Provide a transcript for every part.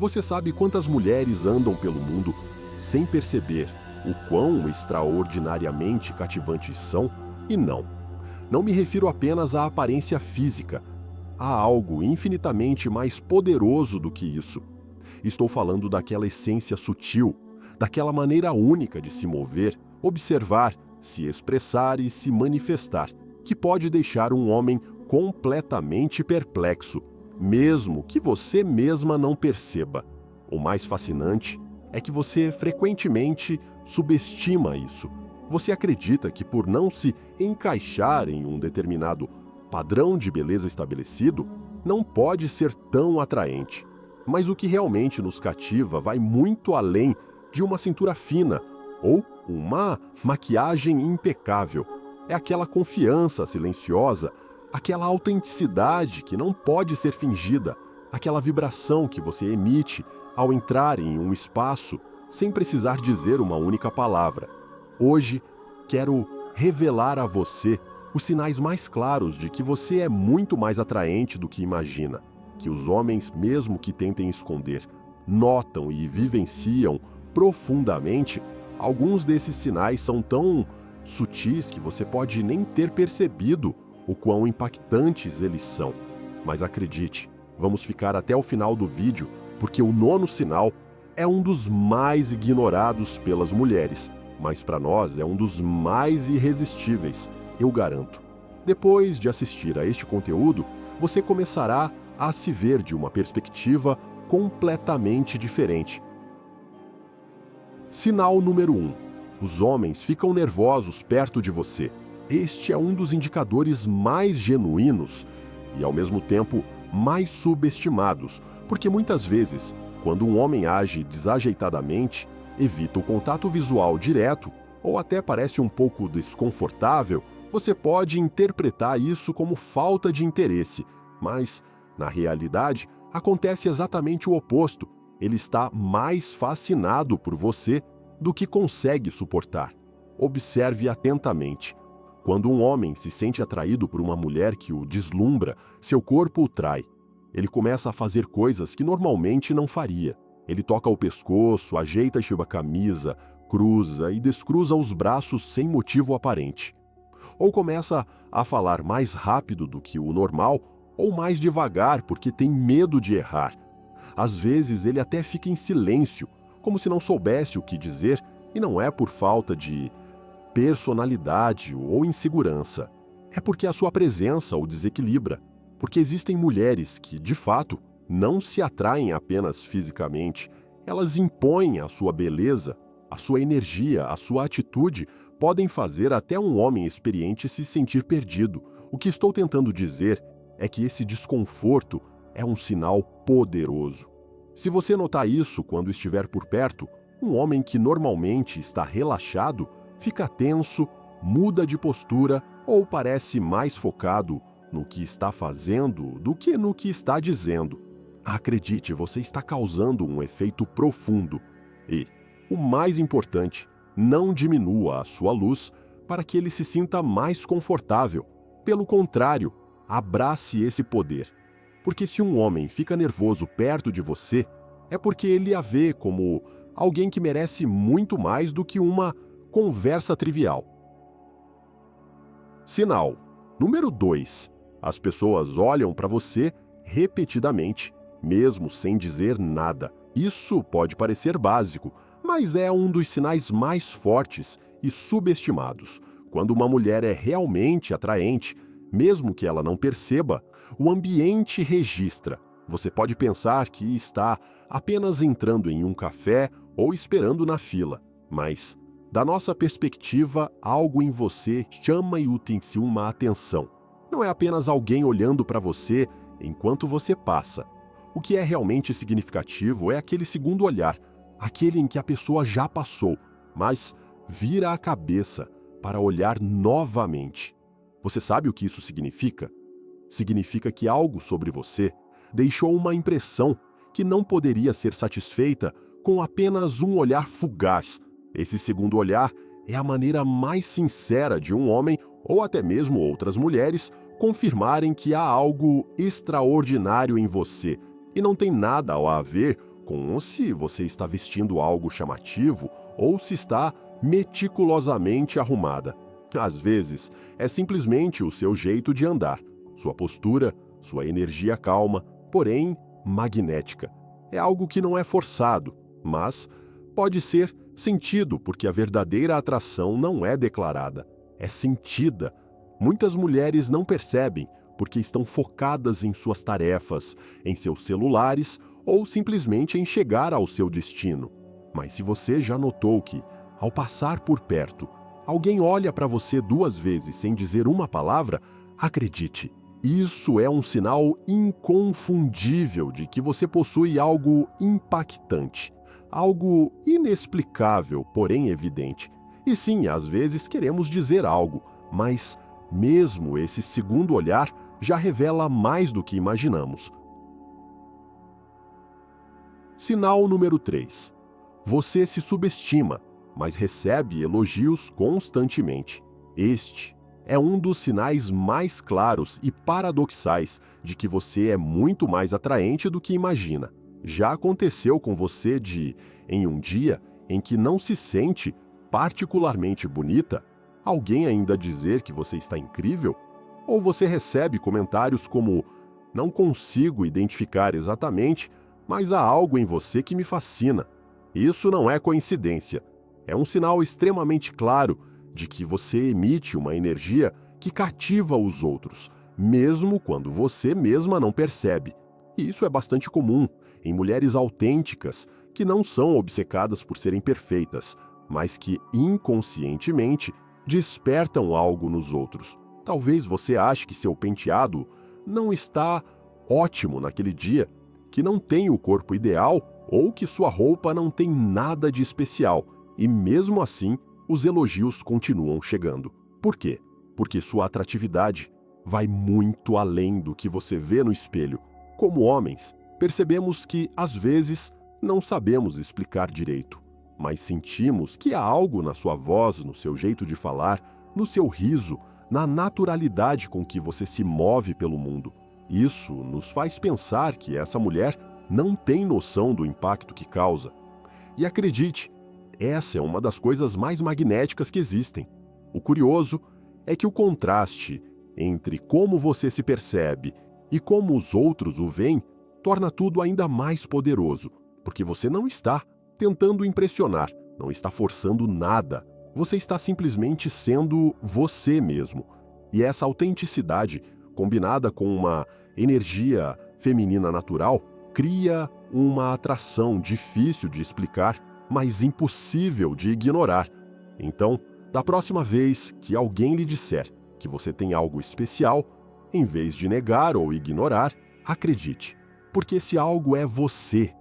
Você sabe quantas mulheres andam pelo mundo sem perceber o quão extraordinariamente cativantes são? E não me refiro apenas à aparência física. Há algo infinitamente mais poderoso do que isso. Estou falando daquela essência sutil, daquela maneira única de se mover, observar, se expressar e se manifestar, que pode deixar um homem completamente perplexo, mesmo que você mesma não perceba. O mais fascinante é que você frequentemente subestima isso. Você acredita que por não se encaixar em um determinado padrão de beleza estabelecido, não pode ser tão atraente. Mas o que realmente nos cativa vai muito além de uma cintura fina ou uma maquiagem impecável. É aquela confiança silenciosa, aquela autenticidade que não pode ser fingida, aquela vibração que você emite ao entrar em um espaço sem precisar dizer uma única palavra. Hoje, quero revelar a você os sinais mais claros de que você é muito mais atraente do que imagina, que os homens, mesmo que tentem esconder, notam e vivenciam profundamente. Alguns desses sinais são tão sutis que você pode nem ter percebido o quão impactantes eles são. Mas acredite, vamos ficar até o final do vídeo, porque o nono sinal é um dos mais ignorados pelas mulheres, mas para nós é um dos mais irresistíveis, eu garanto. Depois de assistir a este conteúdo, você começará a se ver de uma perspectiva completamente diferente. Sinal número 1. Os homens ficam nervosos perto de você. Este é um dos indicadores mais genuínos e, ao mesmo tempo, mais subestimados, porque muitas vezes, quando um homem age desajeitadamente, evita o contato visual direto ou até parece um pouco desconfortável, você pode interpretar isso como falta de interesse, mas, na realidade, acontece exatamente o oposto. Ele está mais fascinado por você do que consegue suportar. Observe atentamente. Quando um homem se sente atraído por uma mulher que o deslumbra, seu corpo o trai. Ele começa a fazer coisas que normalmente não faria. Ele toca o pescoço, ajeita a camisa, cruza e descruza os braços sem motivo aparente. Ou começa a falar mais rápido do que o normal, ou mais devagar porque tem medo de errar. Às vezes ele até fica em silêncio, como se não soubesse o que dizer, e não é por falta de personalidade ou insegurança. É porque a sua presença o desequilibra. Porque existem mulheres que, de fato, não se atraem apenas fisicamente. Elas impõem a sua beleza, a sua energia, a sua atitude, podem fazer até um homem experiente se sentir perdido. O que estou tentando dizer é que esse desconforto é um sinal poderoso. Se você notar isso quando estiver por perto, um homem que normalmente está relaxado fica tenso, muda de postura ou parece mais focado no que está fazendo do que no que está dizendo. Acredite, você está causando um efeito profundo. E, o mais importante, não diminua a sua luz para que ele se sinta mais confortável. Pelo contrário, abrace esse poder. Porque se um homem fica nervoso perto de você, é porque ele a vê como alguém que merece muito mais do que uma conversa trivial. Sinal número 2. As pessoas olham para você repetidamente, mesmo sem dizer nada. Isso pode parecer básico, mas é um dos sinais mais fortes e subestimados. Quando uma mulher é realmente atraente, mesmo que ela não perceba, o ambiente registra. Você pode pensar que está apenas entrando em um café ou esperando na fila, mas, da nossa perspectiva, algo em você chama e utensílio uma atenção. Não é apenas alguém olhando para você enquanto você passa. O que é realmente significativo é aquele segundo olhar, aquele em que a pessoa já passou, mas vira a cabeça para olhar novamente. Você sabe o que isso significa? Significa que algo sobre você deixou uma impressão que não poderia ser satisfeita com apenas um olhar fugaz. Esse segundo olhar é a maneira mais sincera de um homem, ou até mesmo outras mulheres, confirmarem que há algo extraordinário em você, e não tem nada a ver com se você está vestindo algo chamativo ou se está meticulosamente arrumada. Às vezes, é simplesmente o seu jeito de andar, sua postura, sua energia calma, porém magnética. É algo que não é forçado, mas pode ser sentido porque a verdadeira atração não é declarada, é sentida. Muitas mulheres não percebem porque estão focadas em suas tarefas, em seus celulares ou simplesmente em chegar ao seu destino. Mas se você já notou que, ao passar por perto, alguém olha para você 2 vezes sem dizer uma palavra, acredite, isso é um sinal inconfundível de que você possui algo impactante, algo inexplicável, porém evidente. E sim, às vezes queremos dizer algo, mas mesmo esse segundo olhar já revela mais do que imaginamos. Sinal número 3. Você se subestima, mas recebe elogios constantemente. Este é um dos sinais mais claros e paradoxais de que você é muito mais atraente do que imagina. Já aconteceu com você em um dia em que não se sente particularmente bonita, alguém ainda dizer que você está incrível? Ou você recebe comentários como: "Não consigo identificar exatamente, mas há algo em você que me fascina"? Isso não é coincidência. É um sinal extremamente claro de que você emite uma energia que cativa os outros, mesmo quando você mesma não percebe. E isso é bastante comum em mulheres autênticas que não são obcecadas por serem perfeitas, mas que inconscientemente despertam algo nos outros. Talvez você ache que seu penteado não está ótimo naquele dia, que não tem o corpo ideal ou que sua roupa não tem nada de especial, e mesmo assim os elogios continuam chegando. Por quê? Porque sua atratividade vai muito além do que você vê no espelho. Como homens, percebemos que, às vezes, não sabemos explicar direito, mas sentimos que há algo na sua voz, no seu jeito de falar, no seu riso, na naturalidade com que você se move pelo mundo. Isso nos faz pensar que essa mulher não tem noção do impacto que causa. E acredite, essa é uma das coisas mais magnéticas que existem. O curioso é que o contraste entre como você se percebe e como os outros o veem torna tudo ainda mais poderoso, porque você não está tentando impressionar, não está forçando nada. Você está simplesmente sendo você mesmo. E essa autenticidade, combinada com uma energia feminina natural, cria uma atração difícil de explicar, mas impossível de ignorar. Então, da próxima vez que alguém lhe disser que você tem algo especial, em vez de negar ou ignorar, acredite, porque esse algo é você.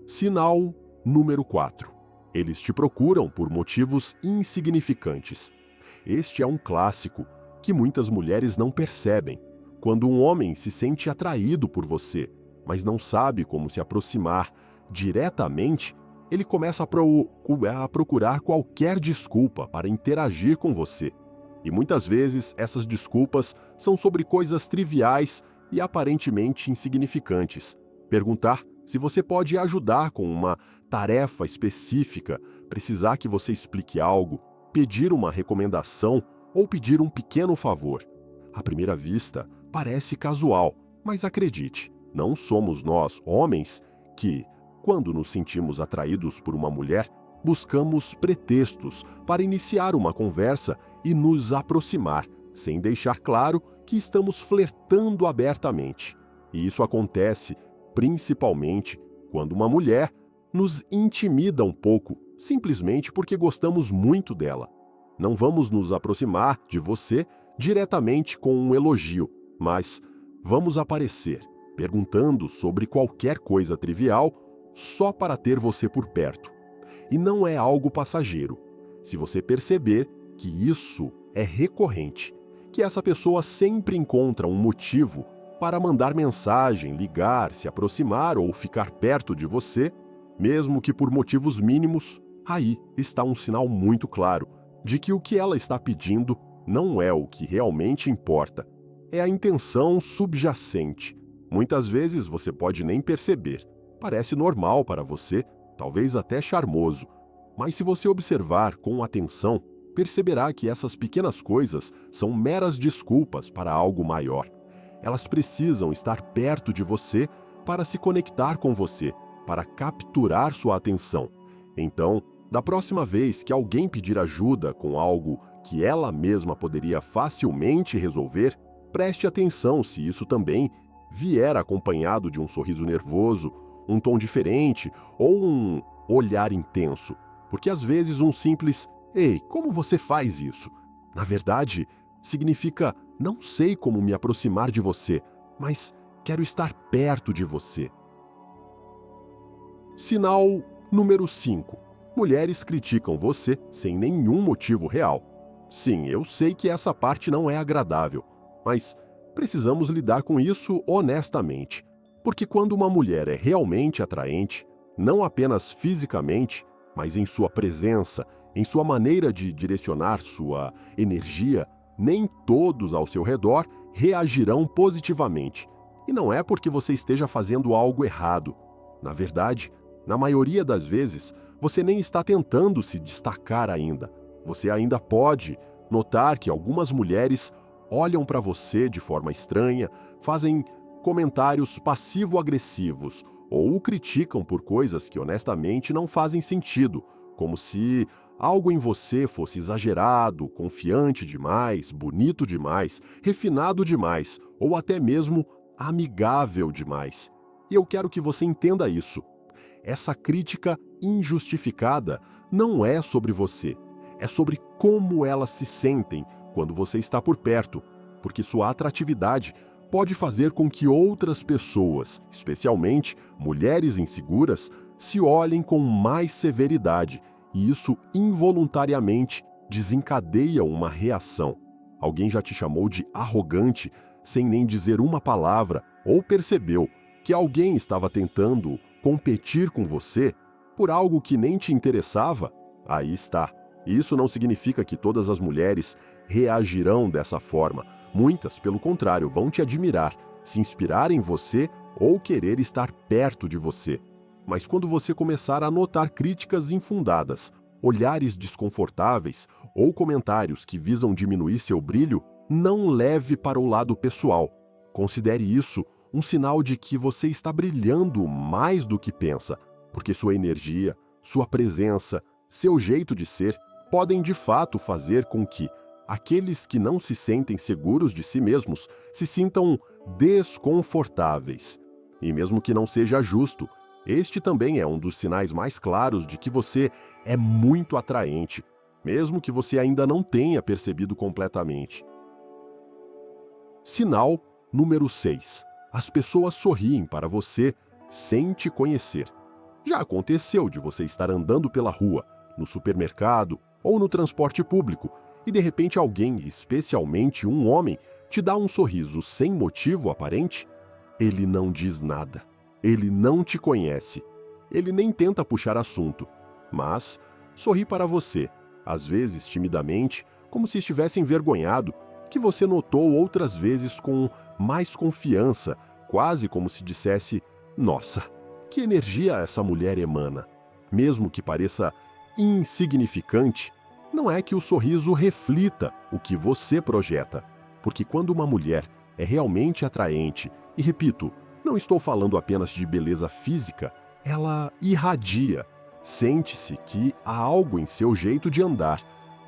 Sinal número 4. Eles te procuram por motivos insignificantes. Este é um clássico que muitas mulheres não percebem. Quando um homem se sente atraído por você, mas não sabe como se aproximar diretamente, ele começa a procurar qualquer desculpa para interagir com você. E muitas vezes essas desculpas são sobre coisas triviais e aparentemente insignificantes. Perguntar se você pode ajudar com uma tarefa específica, precisar que você explique algo, pedir uma recomendação ou pedir um pequeno favor. À primeira vista, parece casual, mas acredite, não somos nós, homens, que, quando nos sentimos atraídos por uma mulher, buscamos pretextos para iniciar uma conversa e nos aproximar, sem deixar claro que estamos flertando abertamente. E isso acontece principalmente quando uma mulher nos intimida um pouco, simplesmente porque gostamos muito dela. Não vamos nos aproximar de você diretamente com um elogio, mas vamos aparecer perguntando sobre qualquer coisa trivial só para ter você por perto. E não é algo passageiro. Se você perceber que isso é recorrente, que essa pessoa sempre encontra um motivo para mandar mensagem, ligar, se aproximar ou ficar perto de você, mesmo que por motivos mínimos, aí está um sinal muito claro de que o que ela está pedindo não é o que realmente importa. É a intenção subjacente. Muitas vezes você pode nem perceber, Parece normal para você, talvez até charmoso. Mas se você observar com atenção, perceberá que essas pequenas coisas são meras desculpas para algo maior. Elas precisam estar perto de você para se conectar com você, para capturar sua atenção. Então, da próxima vez que alguém pedir ajuda com algo que ela mesma poderia facilmente resolver, preste atenção se isso também vier acompanhado de um sorriso nervoso, um tom diferente ou um olhar intenso. Porque às vezes um simples "Ei, como você faz isso?" na verdade, significa "Não sei como me aproximar de você, mas quero estar perto de você." Sinal número 5. Mulheres criticam você sem nenhum motivo real. Sim, eu sei que essa parte não é agradável, mas precisamos lidar com isso honestamente. Porque quando uma mulher é realmente atraente, não apenas fisicamente, mas em sua presença, em sua maneira de direcionar sua energia, nem todos ao seu redor reagirão positivamente. E não é porque você esteja fazendo algo errado. Na verdade, na maioria das vezes, você nem está tentando se destacar ainda. Você ainda pode notar que algumas mulheres olham para você de forma estranha, fazem comentários passivo-agressivos ou o criticam por coisas que honestamente não fazem sentido, como se algo em você fosse exagerado, confiante demais, bonito demais, refinado demais ou até mesmo amigável demais. E eu quero que você entenda isso. Essa crítica injustificada não é sobre você, é sobre como elas se sentem quando você está por perto, porque sua atratividade pode fazer com que outras pessoas, especialmente mulheres inseguras, se olhem com mais severidade, e isso involuntariamente desencadeia uma reação. Alguém já te chamou de arrogante sem nem dizer uma palavra, ou percebeu que alguém estava tentando competir com você por algo que nem te interessava? Aí está. Isso não significa que todas as mulheres reagirão dessa forma. Muitas, pelo contrário, vão te admirar, se inspirar em você ou querer estar perto de você. Mas quando você começar a notar críticas infundadas, olhares desconfortáveis ou comentários que visam diminuir seu brilho, não leve para o lado pessoal. Considere isso um sinal de que você está brilhando mais do que pensa, porque sua energia, sua presença, seu jeito de ser podem de fato fazer com que aqueles que não se sentem seguros de si mesmos se sintam desconfortáveis. E mesmo que não seja justo, este também é um dos sinais mais claros de que você é muito atraente, mesmo que você ainda não tenha percebido completamente. Sinal número 6. As pessoas sorriem para você sem te conhecer. Já aconteceu de você estar andando pela rua, no supermercado ou no transporte público e de repente alguém, especialmente um homem, te dá um sorriso sem motivo aparente? Ele não diz nada. Ele não te conhece. Ele nem tenta puxar assunto, mas sorri para você, às vezes timidamente, como se estivesse envergonhado, que você notou outras vezes com mais confiança, quase como se dissesse: "Nossa, que energia essa mulher emana." Mesmo que pareça insignificante, não é que o sorriso reflita o que você projeta. Porque quando uma mulher é realmente atraente, e repito, não estou falando apenas de beleza física, ela irradia. Sente-se que há algo em seu jeito de andar,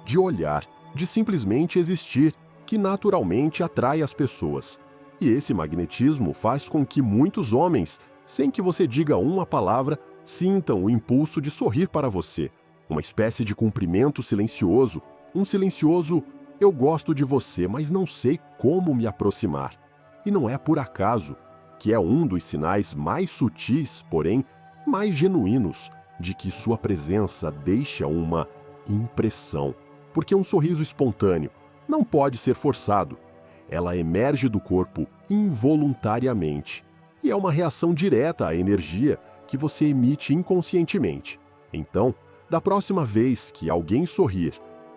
de olhar, de simplesmente existir, que naturalmente atrai as pessoas. E esse magnetismo faz com que muitos homens, sem que você diga uma palavra, sintam o impulso de sorrir para você. Uma espécie de cumprimento silencioso, um silencioso "eu gosto de você, mas não sei como me aproximar." E não é por acaso que é um dos sinais mais sutis, porém mais genuínos, de que sua presença deixa uma impressão. Porque um sorriso espontâneo não pode ser forçado. Ela emerge do corpo involuntariamente e é uma reação direta à energia que você emite inconscientemente. Então, da próxima vez que alguém sorrir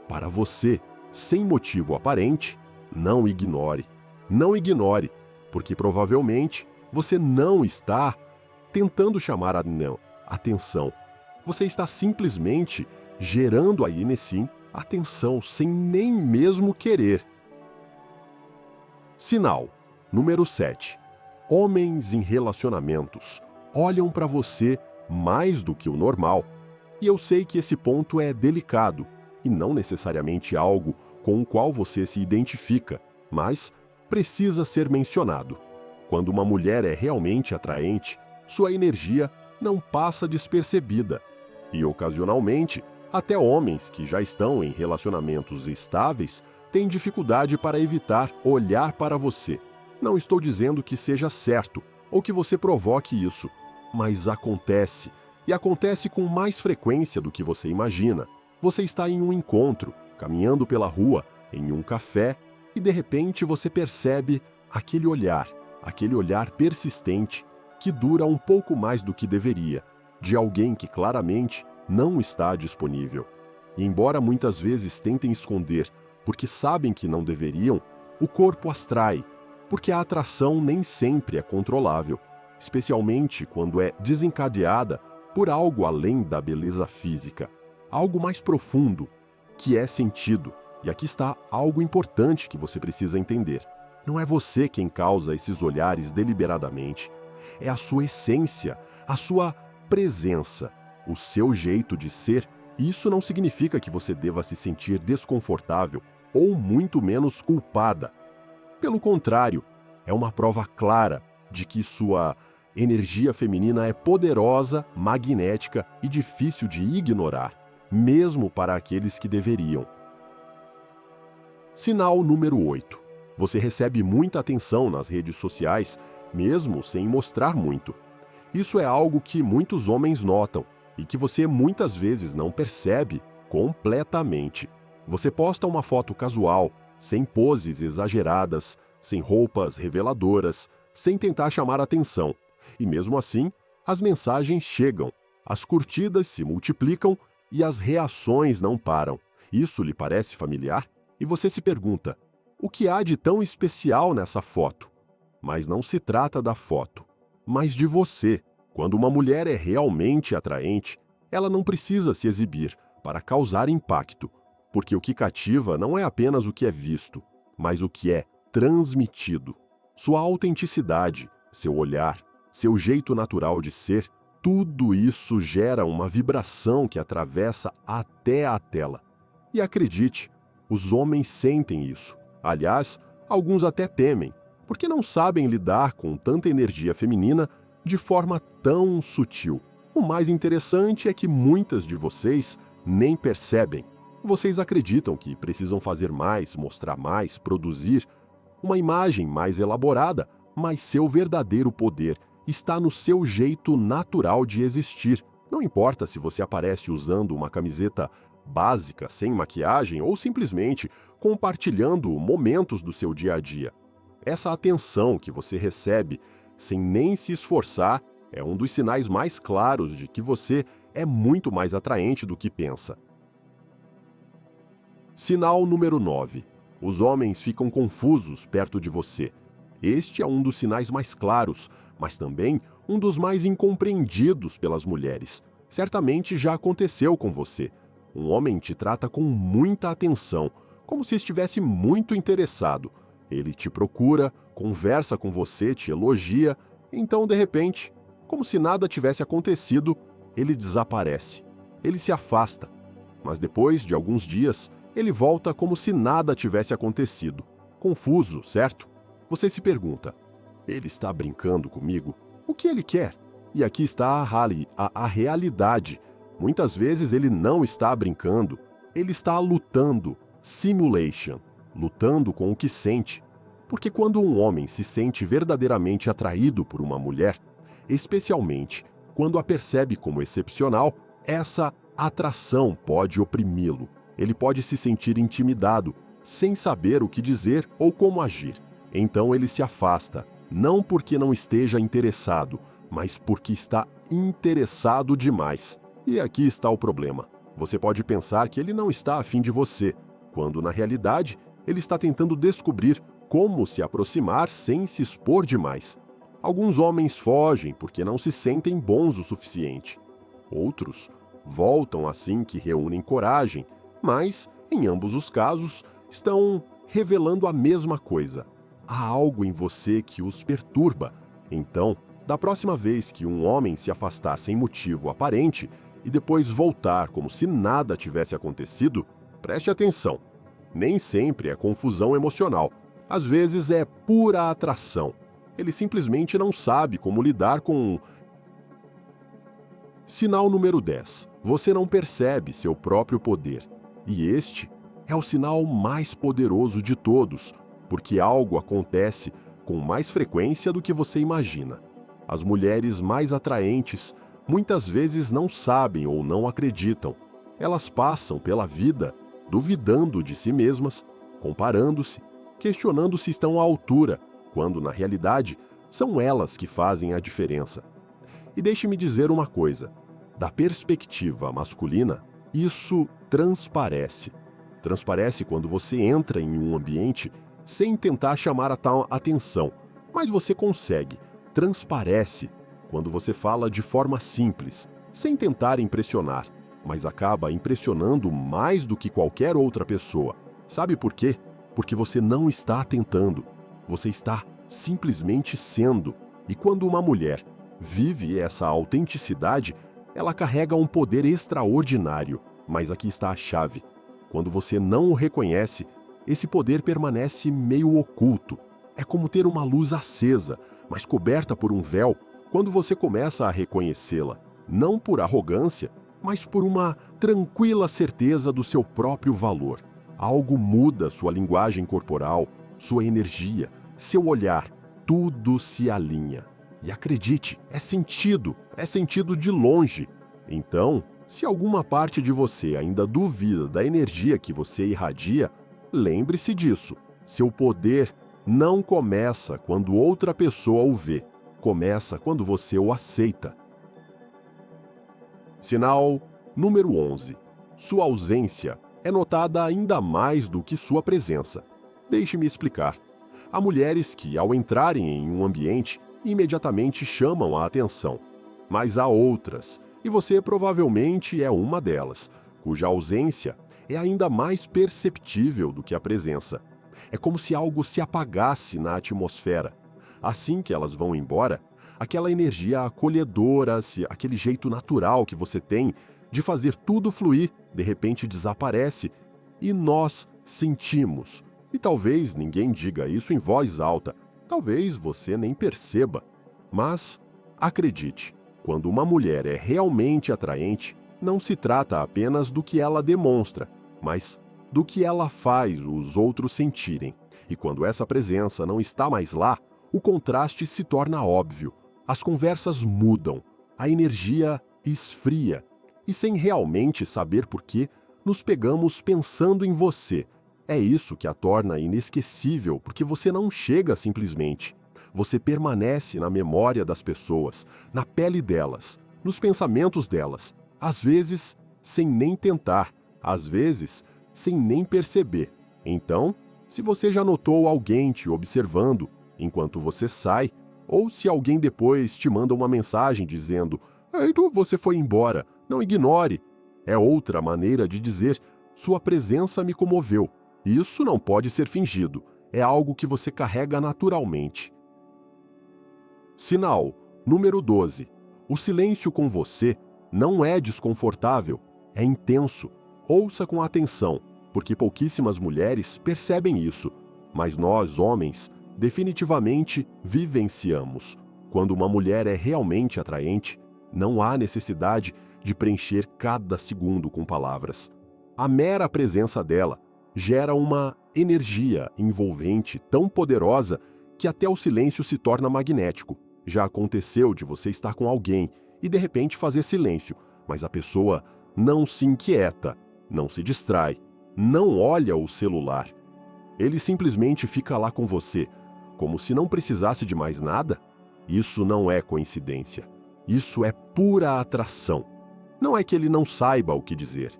para você sem motivo aparente, não ignore. Não ignore, porque provavelmente você não está tentando chamar a não, atenção. Você está simplesmente gerando aí nesse atenção sem nem mesmo querer. Sinal número 7. Homens em relacionamentos olham para você mais do que o normal. E eu sei que esse ponto é delicado e não necessariamente algo com o qual você se identifica, mas precisa ser mencionado. Quando uma mulher é realmente atraente, sua energia não passa despercebida. E, ocasionalmente, até homens que já estão em relacionamentos estáveis têm dificuldade para evitar olhar para você. Não estou dizendo que seja certo ou que você provoque isso, mas acontece, e acontece com mais frequência do que você imagina. Você está em um encontro, caminhando pela rua, em um café, e de repente você percebe aquele olhar persistente que dura um pouco mais do que deveria, de alguém que claramente não está disponível. E embora muitas vezes tentem esconder porque sabem que não deveriam, o corpo as trai, porque a atração nem sempre é controlável, especialmente quando é desencadeada por algo além da beleza física, algo mais profundo, que é sentido. E aqui está algo importante que você precisa entender. Não é você quem causa esses olhares deliberadamente. É a sua essência, a sua presença, o seu jeito de ser. Isso não significa que você deva se sentir desconfortável ou muito menos culpada. Pelo contrário, é uma prova clara de que sua energia feminina é poderosa, magnética e difícil de ignorar, mesmo para aqueles que deveriam. Sinal número 8. Você recebe muita atenção nas redes sociais, mesmo sem mostrar muito. Isso é algo que muitos homens notam e que você muitas vezes não percebe completamente. Você posta uma foto casual, sem poses exageradas, sem roupas reveladoras, sem tentar chamar atenção. E mesmo assim, as mensagens chegam, as curtidas se multiplicam e as reações não param. Isso lhe parece familiar? E você se pergunta, o que há de tão especial nessa foto? Mas não se trata da foto, mas de você. Quando uma mulher é realmente atraente, ela não precisa se exibir para causar impacto, porque o que cativa não é apenas o que é visto, mas o que é transmitido. Sua autenticidade, seu olhar, seu jeito natural de ser, tudo isso gera uma vibração que atravessa até a tela. E acredite, os homens sentem isso. Aliás, alguns até temem, porque não sabem lidar com tanta energia feminina de forma tão sutil. O mais interessante é que muitas de vocês nem percebem. Vocês acreditam que precisam fazer mais, mostrar mais, produzir uma imagem mais elaborada, mas seu verdadeiro poder está no seu jeito natural de existir. Não importa se você aparece usando uma camiseta básica, sem maquiagem ou simplesmente compartilhando momentos do seu dia a dia. Essa atenção que você recebe sem nem se esforçar é um dos sinais mais claros de que você é muito mais atraente do que pensa. Sinal número 9. Os homens ficam confusos perto de você. Este é um dos sinais mais claros, mas também um dos mais incompreendidos pelas mulheres. Certamente já aconteceu com você. Um homem te trata com muita atenção, como se estivesse muito interessado. Ele te procura, conversa com você, te elogia, então, de repente, como se nada tivesse acontecido, ele desaparece. Ele se afasta. Mas depois de alguns dias, ele volta como se nada tivesse acontecido. Confuso, certo? Você se pergunta, ele está brincando comigo? O que ele quer? E aqui está a realidade. Muitas vezes ele não está brincando, ele está lutando, simulation, lutando com o que sente. Porque quando um homem se sente verdadeiramente atraído por uma mulher, especialmente quando a percebe como excepcional, essa atração pode oprimi-lo. Ele pode se sentir intimidado, sem saber o que dizer ou como agir. Então ele se afasta, não porque não esteja interessado, mas porque está interessado demais. E aqui está o problema. Você pode pensar que ele não está afim de você, quando na realidade ele está tentando descobrir como se aproximar sem se expor demais. Alguns homens fogem porque não se sentem bons o suficiente. Outros voltam assim que reúnem coragem, mas, em ambos os casos, estão revelando a mesma coisa. Há algo em você que os perturba. Então, da próxima vez que um homem se afastar sem motivo aparente e depois voltar como se nada tivesse acontecido, preste atenção. Nem sempre é confusão emocional. Às vezes é pura atração. Ele simplesmente não sabe como lidar com... Sinal número 10. Você não percebe seu próprio poder. E este é o sinal mais poderoso de todos, porque algo acontece com mais frequência do que você imagina. As mulheres mais atraentes muitas vezes não sabem ou não acreditam. Elas passam pela vida duvidando de si mesmas, comparando-se, questionando se estão à altura, quando, na realidade, são elas que fazem a diferença. E deixe-me dizer uma coisa: da perspectiva masculina, isso transparece. Transparece quando você entra em um ambiente sem tentar chamar a tal atenção, mas você consegue. Transparece quando você fala de forma simples, sem tentar impressionar, mas acaba impressionando mais do que qualquer outra pessoa. Sabe por quê? Porque você não está tentando, você está simplesmente sendo. E quando uma mulher vive essa autenticidade, ela carrega um poder extraordinário. Mas aqui está a chave. Quando você não o reconhece, esse poder permanece meio oculto. É como ter uma luz acesa, mas coberta por um véu, quando você começa a reconhecê-la, não por arrogância, mas por uma tranquila certeza do seu próprio valor. Algo muda sua linguagem corporal, sua energia, seu olhar, tudo se alinha. E acredite, é sentido de longe. Então, se alguma parte de você ainda duvida da energia que você irradia, lembre-se disso. Seu poder não começa quando outra pessoa o vê, começa quando você o aceita. Sinal número 11. Sua ausência é notada ainda mais do que sua presença. Deixe-me explicar. Há mulheres que, ao entrarem em um ambiente, imediatamente chamam a atenção. Mas há outras, e você provavelmente é uma delas, cuja ausência é ainda mais perceptível do que a presença. É como se algo se apagasse na atmosfera. Assim que elas vão embora, aquela energia acolhedora, aquele jeito natural que você tem de fazer tudo fluir, de repente desaparece. E nós sentimos. E talvez ninguém diga isso em voz alta, talvez você nem perceba. Mas, acredite, quando uma mulher é realmente atraente, não se trata apenas do que ela demonstra, mas do que ela faz os outros sentirem. E quando essa presença não está mais lá, o contraste se torna óbvio. As conversas mudam, a energia esfria, e sem realmente saber por quê, nos pegamos pensando em você. É isso que a torna inesquecível, porque você não chega simplesmente. Você permanece na memória das pessoas, na pele delas, nos pensamentos delas, às vezes sem nem tentar, às vezes sem nem perceber. Então, se você já notou alguém te observando enquanto você sai, ou se alguém depois te manda uma mensagem dizendo "Então você foi embora, não ignore", é outra maneira de dizer "Sua presença me comoveu". Isso não pode ser fingido, é algo que você carrega naturalmente. Sinal número 12. O silêncio com você não é desconfortável, é intenso. Ouça com atenção, porque pouquíssimas mulheres percebem isso, mas nós, homens, definitivamente vivenciamos. Quando uma mulher é realmente atraente, não há necessidade de preencher cada segundo com palavras. A mera presença dela gera uma energia envolvente tão poderosa que até o silêncio se torna magnético. Já aconteceu de você estar com alguém e de repente fazer silêncio, mas a pessoa não se inquieta, não se distrai, não olha o celular. Ele simplesmente fica lá com você, como se não precisasse de mais nada? Isso não é coincidência. Isso é pura atração. Não é que ele não saiba o que dizer.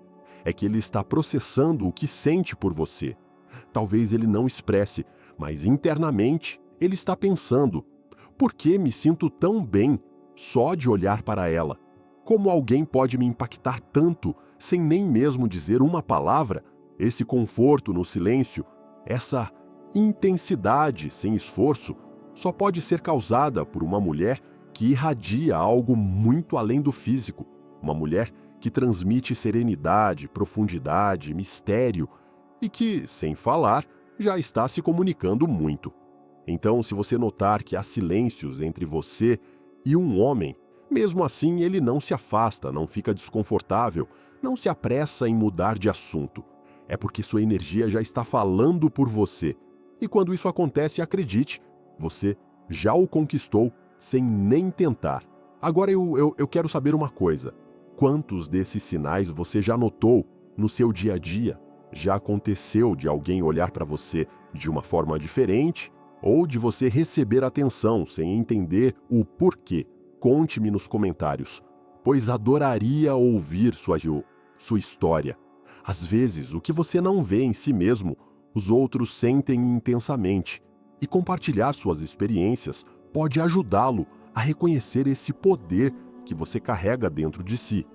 É que ele está processando o que sente por você. Talvez ele não expresse, mas internamente ele está pensando: Por que me sinto tão bem só de olhar para ela? Como alguém pode me impactar tanto sem nem mesmo dizer uma palavra? Esse conforto no silêncio, essa intensidade sem esforço, só pode ser causada por uma mulher que irradia algo muito além do físico. Uma mulher que transmite serenidade, profundidade, mistério e que, sem falar, já está se comunicando muito. Então, se você notar que há silêncios entre você e um homem, mesmo assim ele não se afasta, não fica desconfortável, não se apressa em mudar de assunto. É porque sua energia já está falando por você. E quando isso acontece, acredite, você já o conquistou sem nem tentar. Agora eu quero saber uma coisa. Quantos desses sinais você já notou no seu dia a dia? Já aconteceu de alguém olhar para você de uma forma diferente ou de você receber atenção sem entender o porquê? Conte-me nos comentários, pois adoraria ouvir sua história. Às vezes, o que você não vê em si mesmo, os outros sentem intensamente, e compartilhar suas experiências pode ajudá-lo a reconhecer esse poder que você carrega dentro de si.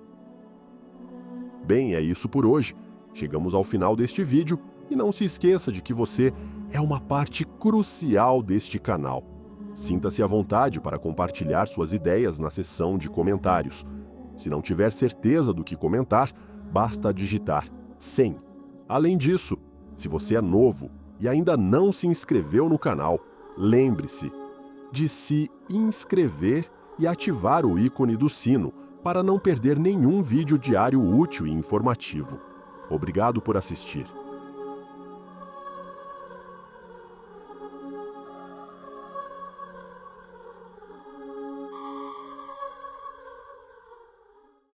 Bem, é isso por hoje. Chegamos ao final deste vídeo e não se esqueça de que você é uma parte crucial deste canal. Sinta-se à vontade para compartilhar suas ideias na seção de comentários. Se não tiver certeza do que comentar, basta digitar 100. Além disso, se você é novo e ainda não se inscreveu no canal, lembre-se de se inscrever e ativar o ícone do sino para não perder nenhum vídeo diário útil e informativo. Obrigado por assistir.